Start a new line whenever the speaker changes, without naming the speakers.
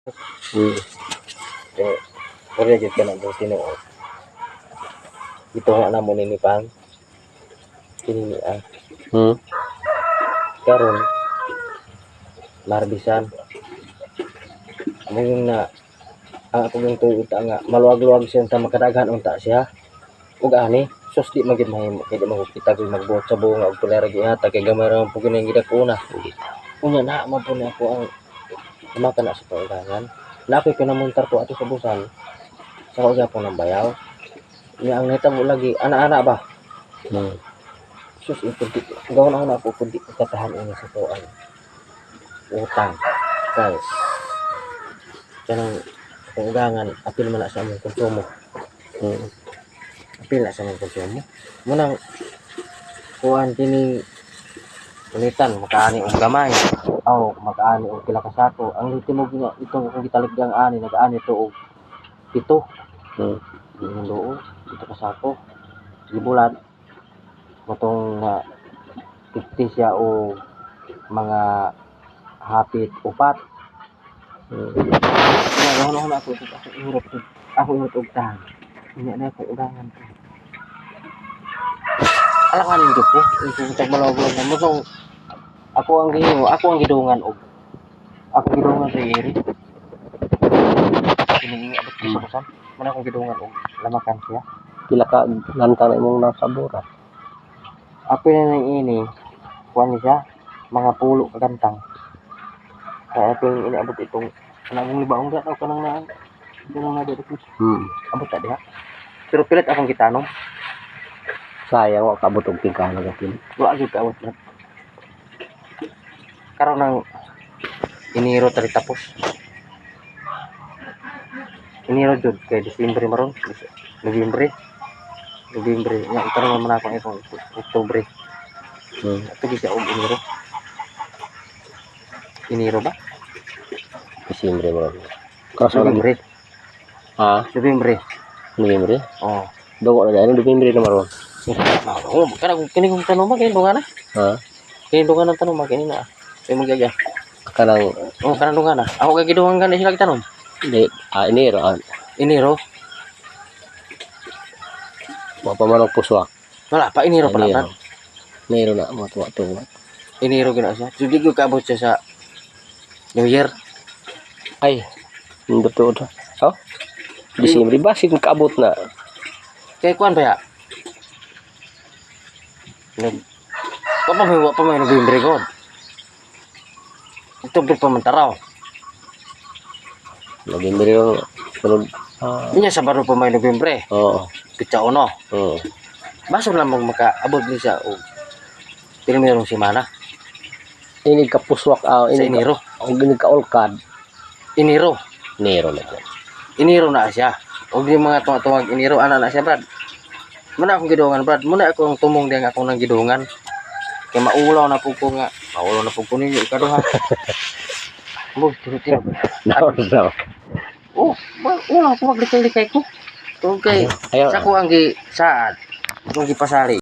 Eh, pwede dyan ka na doon tinuot. Ito nga na mo ninipang. Kininian. Karon marbisan. Ngayon na, ang ako yung tuyuta nga, maluwag-luwag siya ta makadaghan unta siya. Ug ani, sus di magid mahimo kay di magkita ko magbuot sa bunga ug pala gi ata kay gamay ra man pug ning gidakuna. Unya na man po ako ang maka na sa paugangan. Nakoy pinamuntar ko ato sa busan. Sa ko gyapon ng bayaw. Nya ang nahitabo lagi ana-ana ba. Sus ito di gawon ako na po kundi katahan ini sa tuan. Utang. Guys. Kanang paugangan apil man na sa among konsumo. Apil na sa among konsumo. Munang kuan kini ulitan makaani og gamay. Aw makaani og pila ka sako. Ang litimog nga itong kung gitaligdang ani nagaani to og 7. Yung loo, dito ka sako. Gibulan motong 50 siya o mga hapit 4. Ano ako hirap to. Ako hirap og tahan. Nya na ko udangan ko. Alakanin ko po. Kung tag malawag na mo so ako ang gihimo, ako ang gidungan og ako gidungan sa iri. Kiningi abot ko sa busan. Muna akong gidungan og lamakan siya.
Pila ka lantang na imong nasabura.
Apil na nang ini. Kuan siya mga pulo ka gantang. Kaya apil iniabot itong kanang libaong daw kanang naan. Kanang na dito. Abot ta diha. Pero pilit akong gitanom.
Sayang wa kabot og tingkana gatin.
Wa gyud kaawat na. Karon nang iniro tari tapos. Iniro jud kay Disyembre maron. Nobyembre. Nya karon man ako itong Oktubre. Ato gi siya og Enero. Enero ba?
Disyembre mo. Kaso
Nobyembre. Nobyembre.
November.
Oh.
Dogo na ano November na maron.
Oh, kanang kini kong tanong ba kay dungan na? Kini dungan ang tanong ba kini na? Ay magaga.
Kanang
Kanang dungan na. Ako kay gidungan kan sila tanong.
di Enero.
Enero.
Wa pa man og puswak.
Wala pa Enero pa lang.
Enero na mo tuwa.
Enero gina siya. Jadi ko kaabot siya sa New Year.
Ay, betul dah. Oh, Disyembre basit kaabot na.
Kay kuan ba ya? Wa pa may November god. Oktubre pa man taraw.
November yung sunod.
Inya sa baro pa may November.
Oo.
Pitsa uno.
Oo.
Baso lang makaabot din siya og pirmirong semana.
Ini kapuswak
Sa
ini
Enero.
Ang gini ka olkad.
Enero.
Enero na yan.
Enero na siya. Og yung mga tuwag Enero ana na siya brad. Muna akong gidungan brad. Muna akong tumong din akong nang gidungan. Kay maulaw na po ko nga. Maulaw na po ko ninyo ikaduha. Mo tiro.
No.
Oh, wala ko maglikay-likay ko. Okay.
Ayaw.
Sa ko ang gi saad. Kung gipasari.